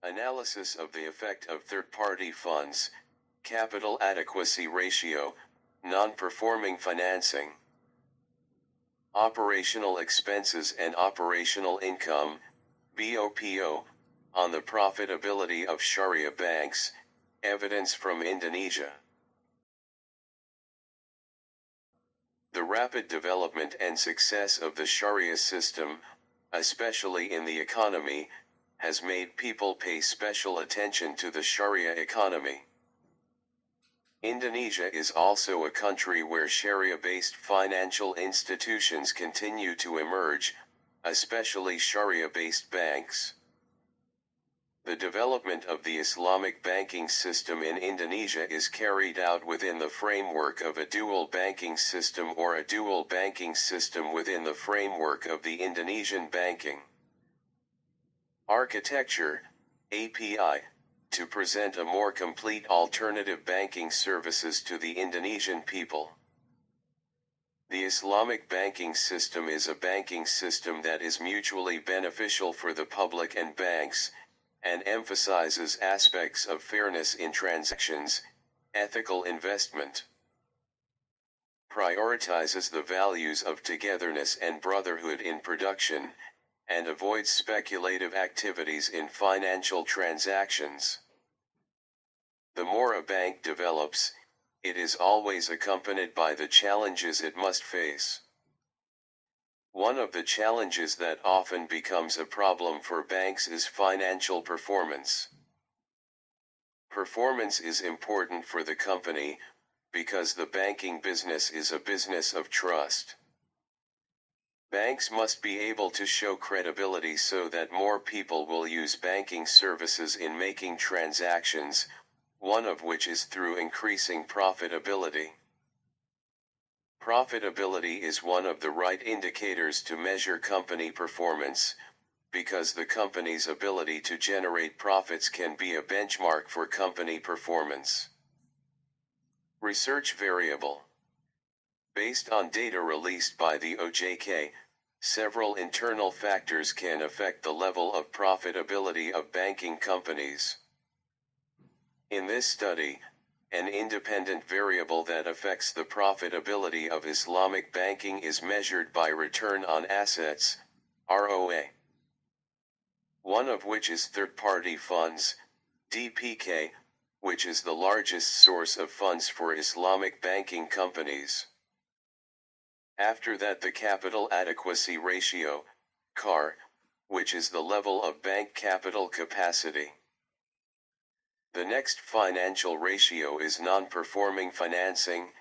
Analysis of the effect of third-party funds, capital adequacy ratio, non-performing financing. Operational expenses and operational income, BOPO, on the profitability of Sharia banks, evidence from Indonesia. The rapid development and success of the Sharia system, especially in the economy, has made people pay special attention to the Sharia economy. Indonesia is also a country where Sharia-based financial institutions continue to emerge, especially Sharia-based banks. The development of the Islamic banking system in Indonesia is carried out within the framework of a dual banking system or a dual banking system within the framework of the Indonesian banking architecture, API, to present a more complete alternative banking services to the Indonesian people. The Islamic banking system is a banking system that is mutually beneficial for the public and banks, and emphasizes aspects of fairness in transactions, ethical investment, prioritizes the values of togetherness and brotherhood in production, and avoids speculative activities in financial transactions. The more a bank develops, it is always accompanied by the challenges it must face. One of the challenges that often becomes a problem for banks is financial performance. Performance is important for the company, because the banking business is a business of trust. Banks must be able to show credibility so that more people will use banking services in making transactions, one of which is through increasing profitability. Profitability is one of the right indicators to measure company performance, because the company's ability to generate profits can be a benchmark for company performance. Research variable. Based on data released by the OJK, several internal factors can affect the level of profitability of banking companies. In this study, an independent variable that affects the profitability of Islamic banking is measured by return on assets, ROA. One of which is third-party funds, DPK, which is the largest source of funds for Islamic banking companies. After that, the capital adequacy ratio, CAR, which is the level of bank capital capacity. The next financial ratio is non-performing financing,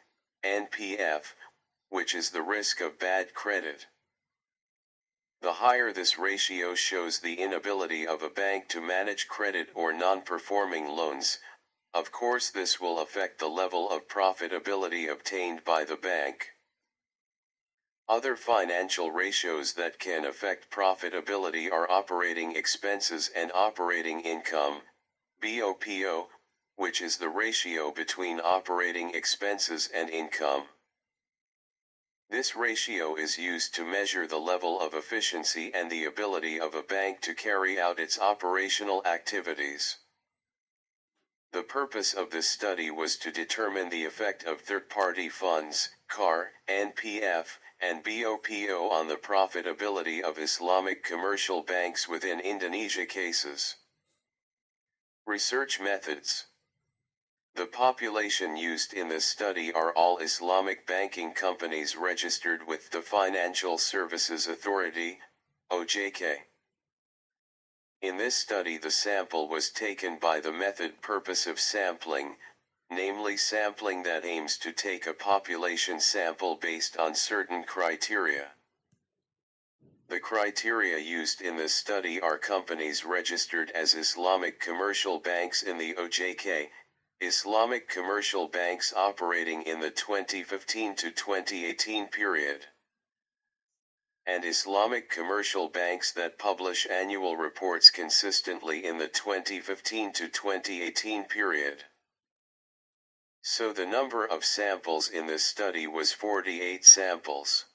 NPF, which is the risk of bad credit. The higher this ratio shows the inability of a bank to manage credit or non-performing loans, of course this will affect the level of profitability obtained by the bank. Other financial ratios that can affect profitability are operating expenses and operating income, BOPO, which is the ratio between operating expenses and income. This ratio is used to measure the level of efficiency and the ability of a bank to carry out its operational activities. The purpose of this study was to determine the effect of third-party funds, CAR, NPF, and BOPO on the profitability of Islamic commercial banks within Indonesia cases. Research methods. The population used in this study are all Islamic banking companies registered with the Financial Services Authority, OJK. In this study the sample was taken by the method purposive sampling, namely sampling that aims to take a population sample based on certain criteria. The criteria used in this study are companies registered as Islamic commercial banks in the OJK, Islamic commercial banks operating in the 2015 to 2018 period, and Islamic commercial banks that publish annual reports consistently in the 2015 to 2018 period. So the number of samples in this study was 48 samples.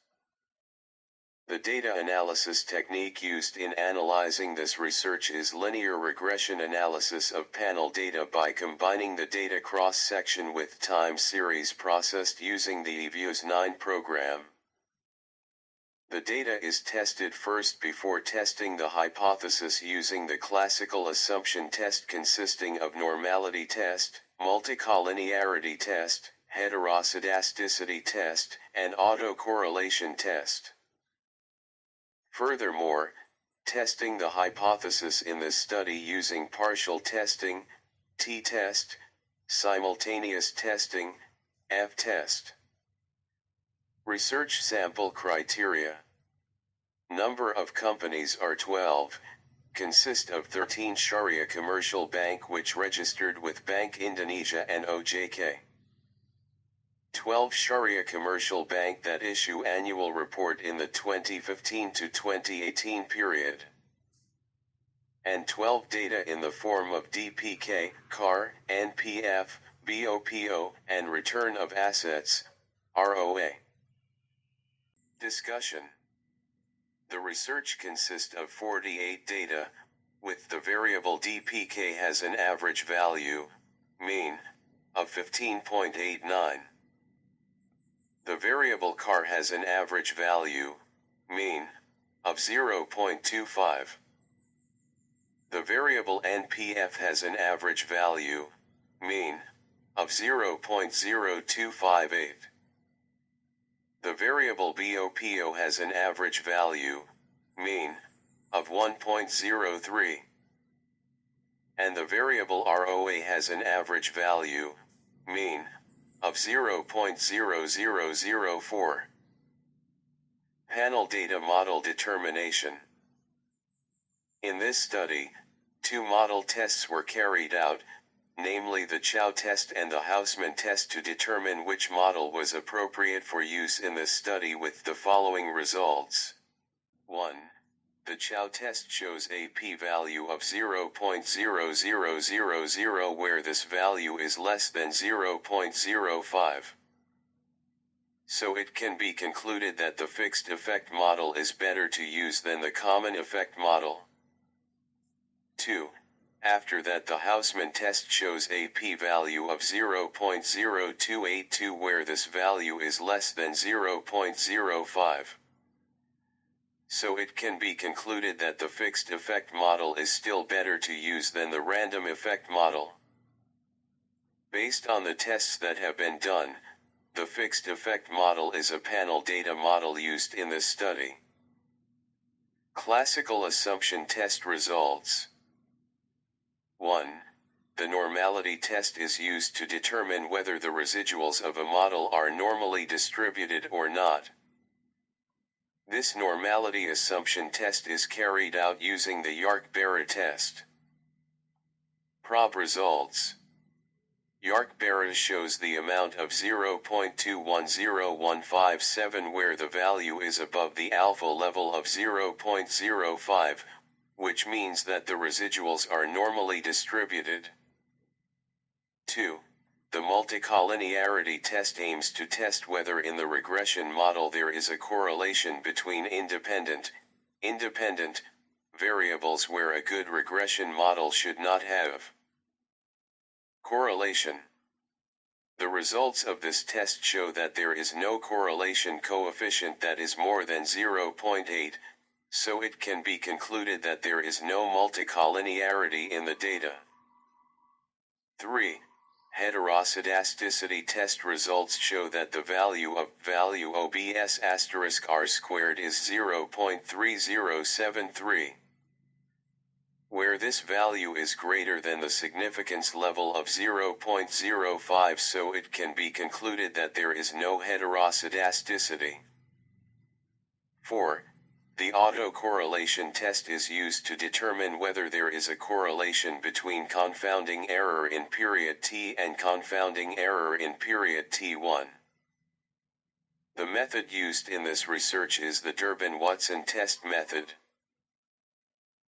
The data analysis technique used in analyzing this research is linear regression analysis of panel data by combining the data cross-section with time series processed using the EVIOS 9 program. The data is tested first before testing the hypothesis using the classical assumption test consisting of normality test, multicollinearity test, heteroscedasticity test, and autocorrelation test. Furthermore, testing the hypothesis in this study using partial testing, t-test, simultaneous testing, f-test. Research sample criteria. Number of companies are 12, consist of 13 Sharia commercial bank which registered with Bank Indonesia and OJK. 12 Sharia commercial bank that issue annual report in the 2015 to 2018 period. And 12 data in the form of DPK, CAR, NPF, BOPO, and return of assets, ROA. Discussion. The research consists of 48 data, with the variable DPK has an average value, mean, of 15.89. The variable CAR has an average value, mean, of 0.25. The variable NPF has an average value, mean, of 0.0258. The variable BOPO has an average value, mean, of 1.03. And the variable ROA has an average value, mean, of 0.0004. Panel data model determination. In this study, two model tests were carried out, namely the Chow test and the Houseman test, to determine which model was appropriate for use in this study with the following results. 1. The Chow test shows a p-value of 0.0000 where this value is less than 0.05. So it can be concluded that the fixed effect model is better to use than the common effect model. 2. After that, the Houseman test shows a p-value of 0.0282 where this value is less than 0.05. So it can be concluded that the fixed effect model is still better to use than the random effect model. Based on the tests that have been done, the fixed effect model is a panel data model used in this study. Classical assumption test results. 1. The normality test is used to determine whether the residuals of a model are normally distributed or not. This normality assumption test is carried out using the Yark-Barrett test. Prob results. Yark-Barrett shows the amount of 0.210157 where the value is above the alpha level of 0.05, which means that the residuals are normally distributed. 2. The multicollinearity test aims to test whether in the regression model there is a correlation between independent variables where a good regression model should not have correlation. The results of this test show that there is no correlation coefficient that is more than 0.8, so it can be concluded that there is no multicollinearity in the data. 3. Heteroscedasticity test results show that the value OBS * R squared is 0.3073. Where this value is greater than the significance level of 0.05, so it can be concluded that there is no heteroscedasticity. 4. The autocorrelation test is used to determine whether there is a correlation between confounding error in period T and confounding error in period T1. The method used in this research is the Durbin-Watson test method.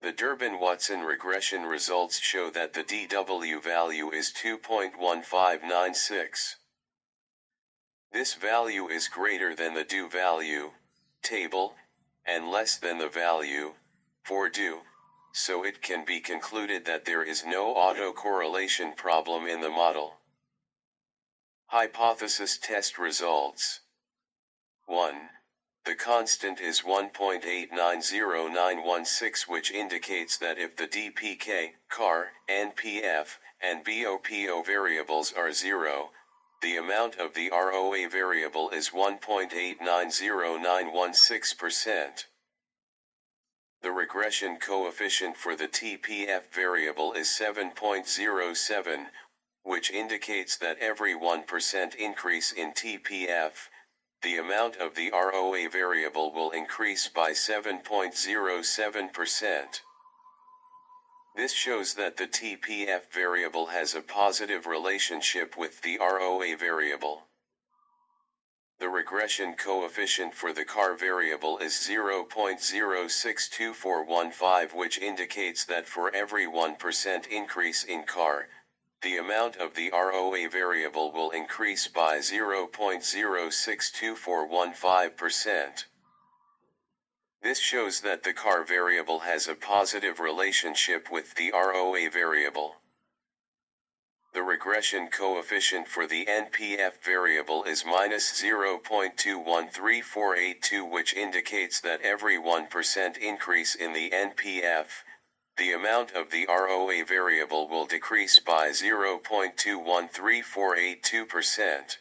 The Durbin-Watson regression results show that the DW value is 2.1596. This value is greater than the DO value, table, and less than the value, for do, so it can be concluded that there is no autocorrelation problem in the model. Hypothesis test results. 1. The constant is 1.890916, which indicates that if the DPK, CAR, NPF, and BOPO variables are 0, the amount of the ROA variable is 1.890916%. The regression coefficient for the TPF variable is 7.07, which indicates that every 1% increase in TPF, the amount of the ROA variable will increase by 7.07%. This shows that the TPF variable has a positive relationship with the ROA variable. The regression coefficient for the CAR variable is 0.062415, which indicates that for every 1% increase in CAR, the amount of the ROA variable will increase by 0.062415%. This shows that the CAR variable has a positive relationship with the ROA variable. The regression coefficient for the NPF variable is -0.213482, which indicates that every 1% increase in the NPF, the amount of the ROA variable will decrease by 0.213482%.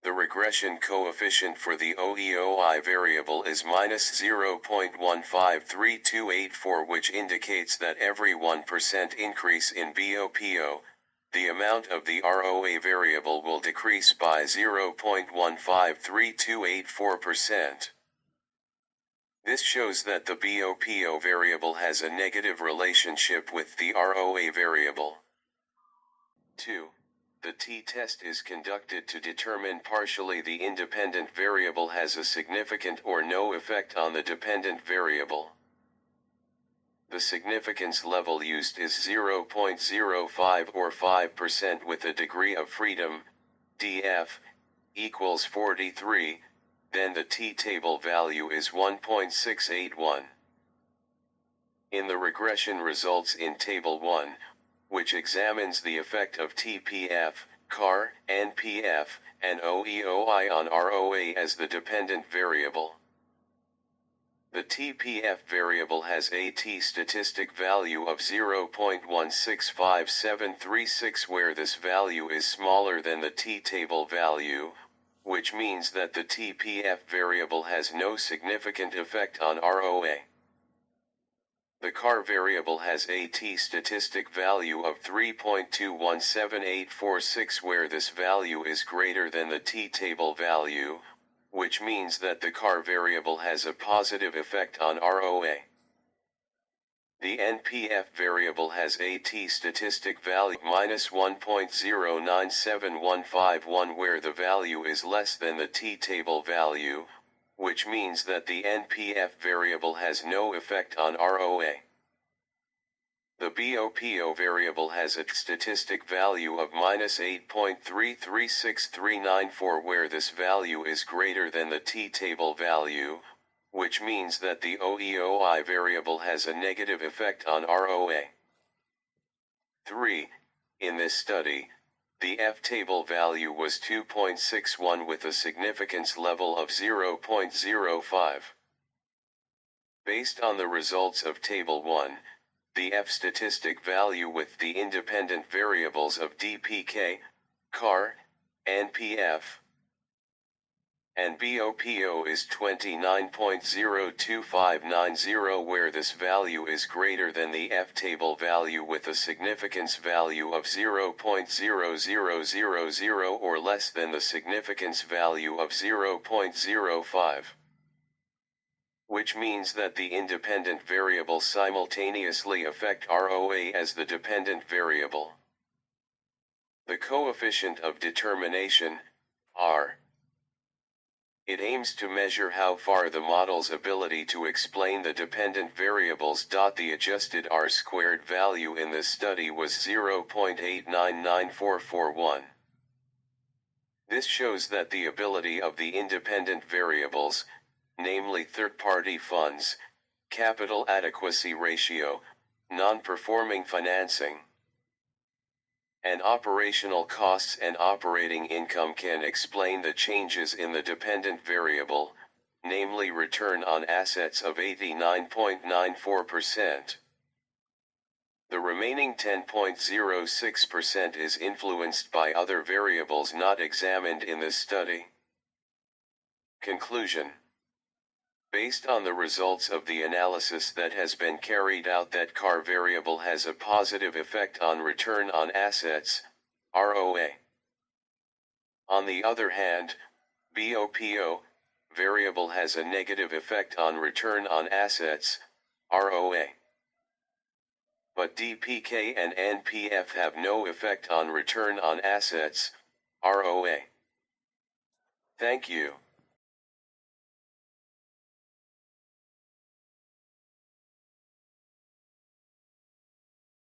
The regression coefficient for the OEOI variable is -0.153284, which indicates that every 1% increase in BOPO, the amount of the ROA variable will decrease by 0.153284%. This shows that the BOPO variable has a negative relationship with the ROA variable. 2. The t-test is conducted to determine partially the independent variable has a significant or no effect on the dependent variable. The significance level used is 0.05 or 5% with a degree of freedom, df, equals 43, then the t-table value is 1.681. In the regression results in Table 1, which examines the effect of TPF, CAR, NPF, and OEOI on ROA as the dependent variable. The TPF variable has a t-statistic value of 0.165736, where this value is smaller than the t-table value, which means that the TPF variable has no significant effect on ROA. The CAR variable has a t-statistic value of 3.217846, where this value is greater than the t-table value, which means that the CAR variable has a positive effect on ROA. The NPF variable has a t-statistic value -1.097151, where the value is less than the t-table value, which means that the NPF variable has no effect on ROA. The BOPO variable has a statistic value of -8.336394, where this value is greater than the t-table value, which means that the OEOI variable has a negative effect on ROA. 3. In this study, the F-table value was 2.61 with a significance level of 0.05. Based on the results of Table 1, the F statistic value with the independent variables of DPK, CAR, NPF, and BOPO is 29.02590, where this value is greater than the F-table value with a significance value of 0.0000 or less than the significance value of 0.05. Which means that the independent variables simultaneously affect ROA as the dependent variable. The coefficient of determination, R. It aims to measure how far the model's ability to explain the dependent variables. The adjusted R-squared value in this study was 0.899441. This shows that the ability of the independent variables, namely third-party funds, capital adequacy ratio, non-performing financing, and operational costs and operating income can explain the changes in the dependent variable, namely return on assets of 89.94%. The remaining 10.06% is influenced by other variables not examined in this study. Conclusion. Based on the results of the analysis that has been carried out, that CAR variable has a positive effect on return on assets, ROA. On the other hand, BOPO variable has a negative effect on return on assets, ROA. But DPK and NPF have no effect on return on assets, ROA. Thank you.